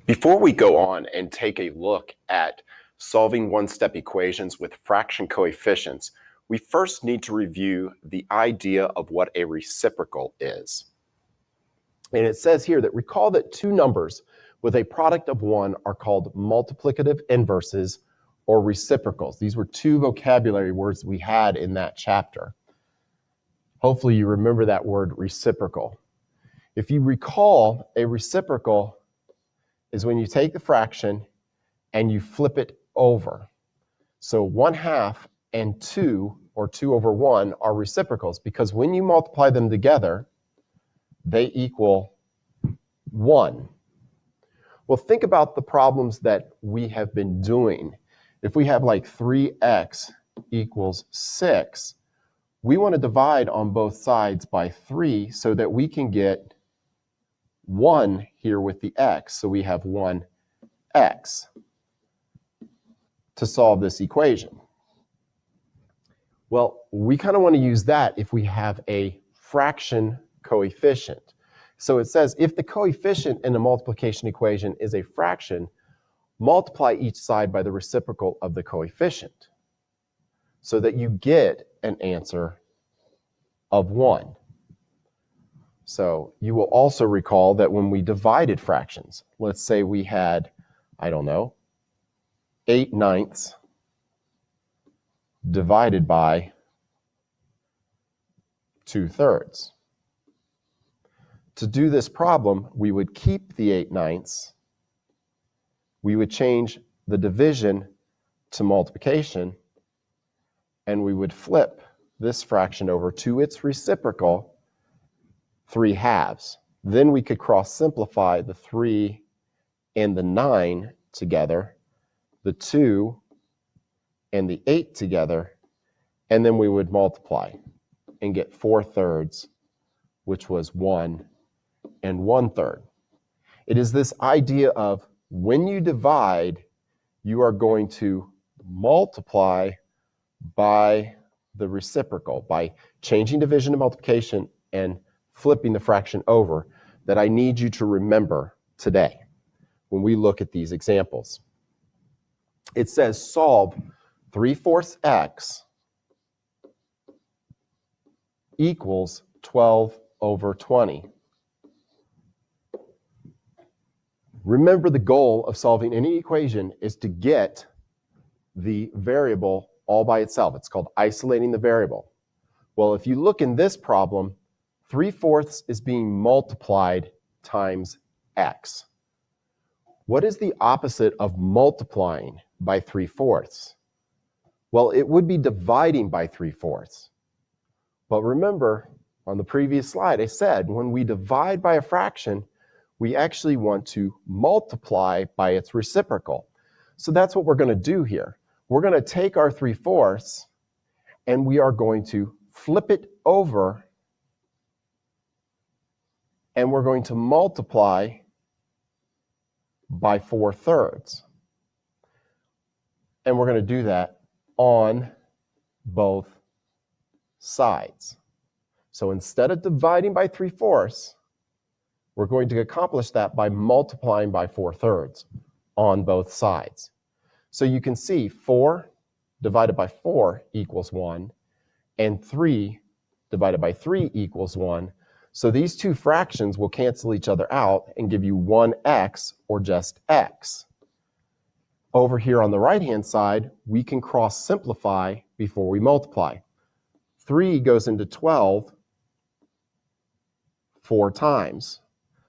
Before we go on and take a look at solving one-step equations with fraction coefficients, we first need to review the idea of what a reciprocal is. And it says here that recall that two numbers with a product of 1 are called multiplicative inverses or reciprocals. These were two vocabulary words we had in that chapter. Hopefully you remember that word reciprocal. If you recall, a reciprocal is when you take the fraction and you flip it over. So 1/2 and 2, or 2 over 1, are reciprocals because when you multiply them together, they equal 1. Well, think about the problems that we have been doing. If we have like 3x equals 6, we want to divide on both sides by 3 so that we can get 1 here with the x. So we have 1x to solve this equation. Well, we kind of want to use that if we have a fraction coefficient. So it says if the coefficient in a multiplication equation is a fraction, multiply each side by the reciprocal of the coefficient so that you get an answer of 1. So you will also recall that when we divided fractions, let's say we had, 8/9 divided by 2/3. To do this problem, we would keep the 8/9. We would change the division to multiplication, and we would flip this fraction over to its reciprocal, 3/2. Then we could cross simplify the 3 and the 9 together, the 2 and the 8 together, and then we would multiply and get 4/3, which was 1 and 1/3. It is this idea of when you divide, you are going to multiply by the reciprocal, by changing division to multiplication and flipping the fraction over, that I need you to remember today when we look at these examples. It says solve 3/4 x equals 12 over 20. Remember, the goal of solving any equation is to get the variable all by itself. It's called isolating the variable. Well, if you look in this problem, 3/4 is being multiplied times x. What is the opposite of multiplying by 3/4? Well, it would be dividing by 3/4. But remember, on the previous slide, I said when we divide by a fraction, we actually want to multiply by its reciprocal. So that's what we're going to do here. We're going to take our 3/4 and we are going to flip it over, and we're going to multiply by 4/3. And we're going to do that on both sides. So instead of dividing by 3/4, we're going to accomplish that by multiplying by 4/3 on both sides. So you can see 4 divided by 4 equals 1, and 3 divided by 3 equals 1. So these two fractions will cancel each other out and give you 1x, or just x. Over here on the right-hand side, we can cross simplify before we multiply. 3 goes into 12 4 times.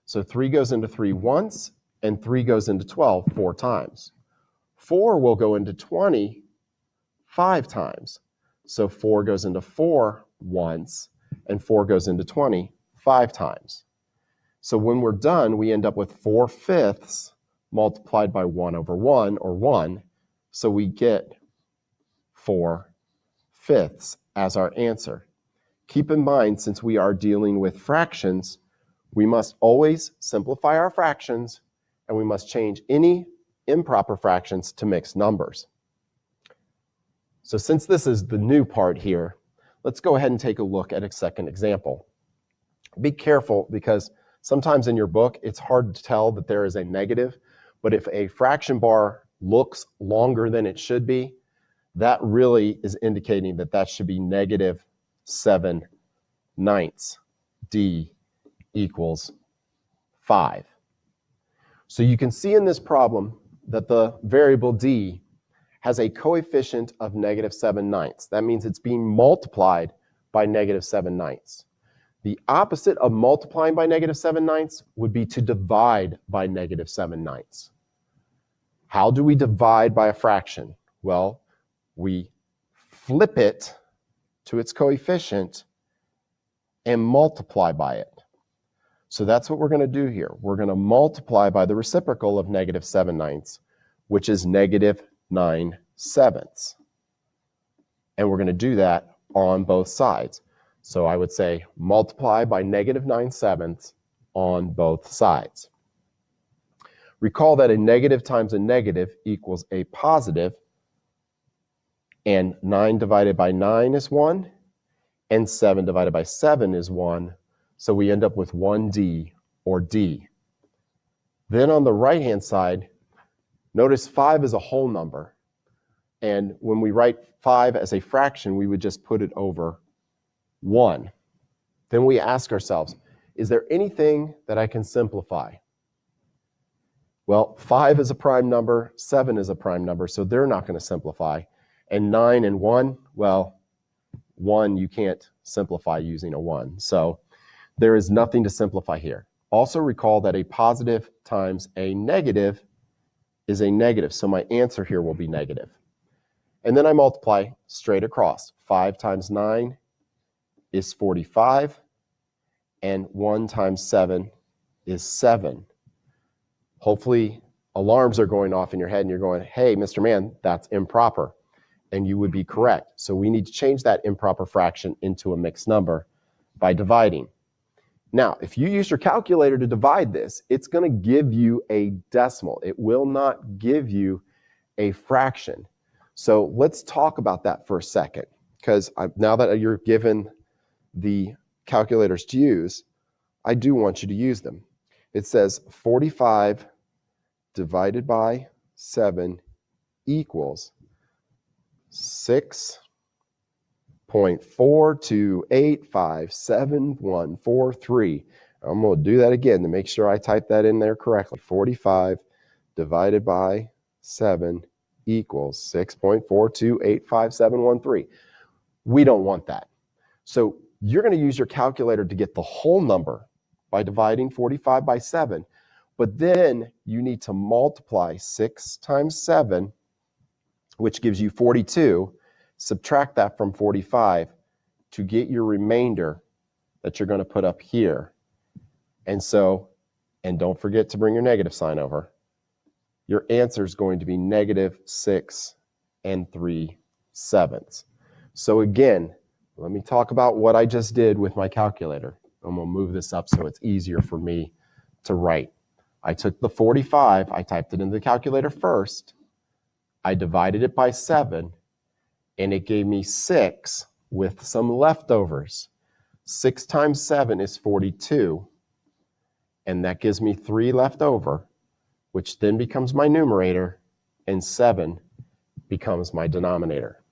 So 3 goes into 3 once, and 3 goes into 12 4 times. 4 will go into 20 5 times. So 4 goes into 4 once, and 4 goes into 20 5 times. So when we're done, we end up with 4/5 multiplied by 1 over 1, or 1. So we get 4/5 as our answer. Keep in mind, since we are dealing with fractions, we must always simplify our fractions, and we must change any improper fractions to mixed numbers. So since this is the new part here, let's go ahead and take a look at a second example. Be careful, because sometimes in your book, it's hard to tell that there is a negative, But if a fraction bar looks longer than it should be, that really is indicating that that should be negative 7/9. D equals 5. So you can see in this problem that the variable d has a coefficient of negative 7/9. That means it's being multiplied by negative 7/9. The opposite of multiplying by negative 7/9 would be to divide by negative 7/9. How do we divide by a fraction? Well, we flip it to its coefficient and multiply by it. So that's what we're going to do here. We're going to multiply by the reciprocal of negative 7/9, which is negative 9/7. And we're going to do that on both sides. So I would say multiply by negative 9/7 on both sides. Recall that a negative times a negative equals a positive, and 9 divided by 9 is 1, and 7 divided by 7 is 1, so we end up with 1d, or d. Then on the right-hand side, notice 5 is a whole number, and when we write 5 as a fraction, we would just put it over 1. Then we ask ourselves, is there anything that I can simplify? Well, 5 is a prime number, 7 is a prime number, so they're not going to simplify. And 9 and 1, well, 1 you can't simplify using a 1. So there is nothing to simplify here. Also recall that a positive times a negative is a negative, so my answer here will be negative. And then I multiply straight across. 5 times 9 is 45, and 1 times 7 is 7. Hopefully alarms are going off in your head and you're going, hey, Mr. Man, that's improper. And you would be correct. So we need to change that improper fraction into a mixed number by dividing. Now, if you use your calculator to divide this, it's going to give you a decimal. It will not give you a fraction. So let's talk about that for a second, because now that you're given the calculators to use, I do want you to use them. It says 45 divided by 7 equals 6.42857143. I'm going to do that again to make sure I type that in there correctly. 45 divided by 7 equals 6.42857113. We don't want that. So you're going to use your calculator to get the whole number by dividing 45 by 7. But then you need to multiply 6 times 7, which gives you 42. Subtract that from 45 to get your remainder that you're going to put up here. And don't forget to bring your negative sign over. Your answer is going to be negative 6 3/7. So again, let me talk about what I just did with my calculator. I'm going to move this up so it's easier for me to write. I took the 45, I typed it in the calculator first, I divided it by 7, and it gave me 6 with some leftovers. 6 times 7 is 42, and that gives me 3 left over, which then becomes my numerator, and 7 becomes my denominator.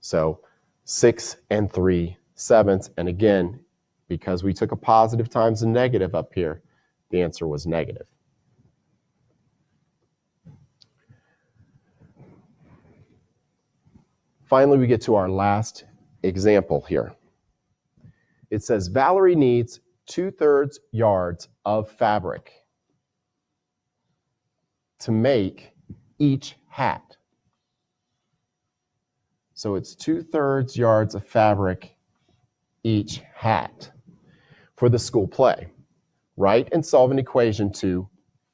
So 6 3/7, and again, because we took a positive times a negative up here, the answer was negative. Finally, we get to our last example here. It says Valerie needs 2/3 yards of fabric to make each hat. So it's 2/3 yards of fabric each hat for the school play. Write and solve an equation to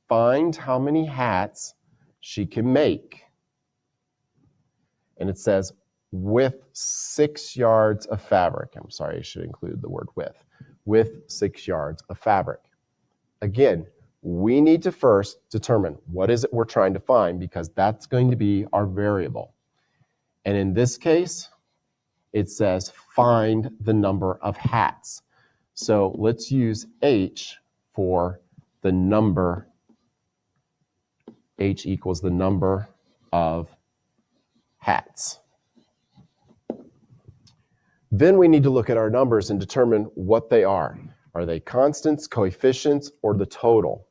find how many hats she can make. And it says with 6 yards of fabric. I'm sorry, I should include the word with 6 yards of fabric. Again, we need to first determine what is it we're trying to find, because that's going to be our variable. And in this case, it says find the number of hats. So let's use H for the number H equals the number of hats. Then we need to look at our numbers and determine what they are. Are they constants, coefficients, or the total?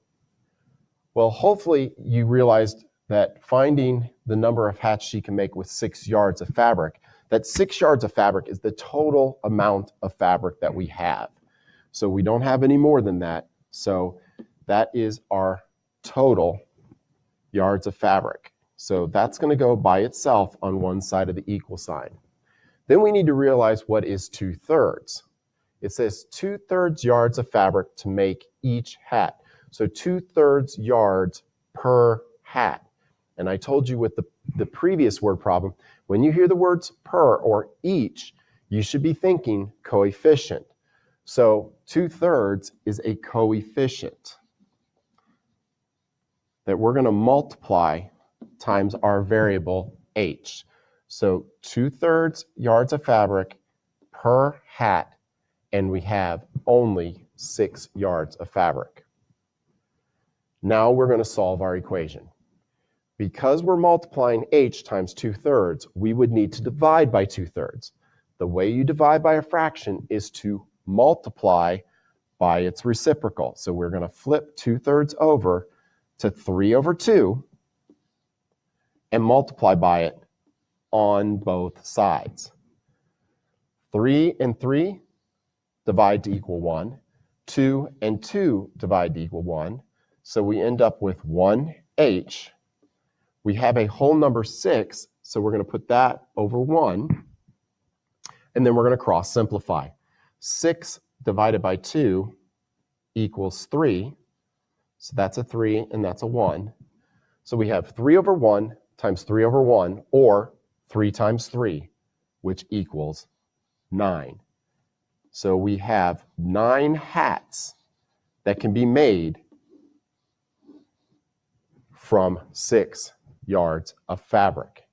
Well, hopefully you realized that finding the number of hats she can make with 6 yards of fabric, that 6 yards of fabric is the total amount of fabric that we have. So we don't have any more than that. So that is our total yards of fabric. So that's going to go by itself on one side of the equal sign. Then we need to realize what is 2/3. It says 2/3 yards of fabric to make each hat. So 2/3 yards per hat. And I told you with the previous word problem, when you hear the words per or each, you should be thinking coefficient. So 2/3 is a coefficient that we're going to multiply times our variable h. So 2/3 yards of fabric per hat, and we have only 6 yards of fabric. Now we're going to solve our equation. Because we're multiplying h times 2/3, we would need to divide by 2/3. The way you divide by a fraction is to multiply by its reciprocal. So we're going to flip 2/3 over to 3/2 and multiply by it on both sides. 3 and 3 divide to equal 1. 2 and 2 divide to equal 1. So we end up with 1h. We have a whole number 6, so we're going to put that over 1. And then we're going to cross simplify. 6 divided by 2 equals 3. So that's a 3 and that's a 1. So we have 3/1 times 3/1, or 3 times 3, which equals 9. So we have 9 hats that can be made from 6 yards of fabric.